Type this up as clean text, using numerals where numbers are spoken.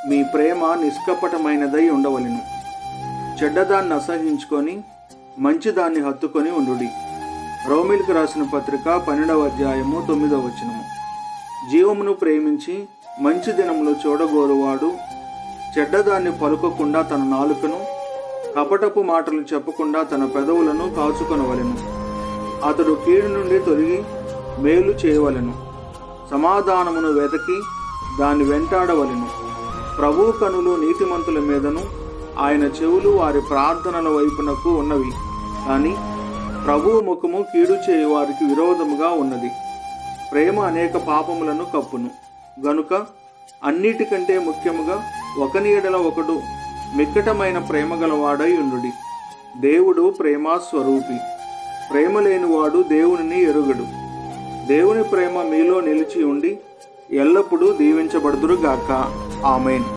మీ ప్రేమ నిష్కపటమైనదై ఉండవలెను. చెడ్డదాన్ని అసహించుకొని మంచిదాన్ని హత్తుకొని ఉండుడి. రోమిలకు రాసిన పత్రిక 12వ అధ్యాయము 9వ వచనము. జీవమును ప్రేమించి మంచి దినములు చూడగోరువాడు చెడ్డదాన్ని పలుకకుండా తన నాలుకను, కపటపు మాటలు చెప్పకుండా తన పెదవులను కాచుకొనవలెను. అతడు కీడు నుండి తొలగి మేలు చేయవలెను. సమాధానమును వెతకి దాన్ని వెంటాడవలెను. ప్రభువు కనులు నీతిమంతుల మీదను, ఆయన చెవులు వారి ప్రార్థనల వైపునకు ఉన్నవి. కానీ ప్రభువు ముఖము కీడు చేయు వారికి విరోధముగా ఉన్నది. ప్రేమ అనేక పాపములను కప్పును. గనుక అన్నిటికంటే ముఖ్యముగా ఒకని ఎడల ఒకడు మిక్కటమైన ప్రేమ గలవాడై ఉండుడి. దేవుడు ప్రేమ స్వరూపి. ప్రేమ లేనివాడు దేవునిని ఎరుగడు. దేవుని ప్రేమ మీలో నిలిచి ఉండి ఎల్లప్పుడూ దీవించబడుదురుగాక. ఆమేన్.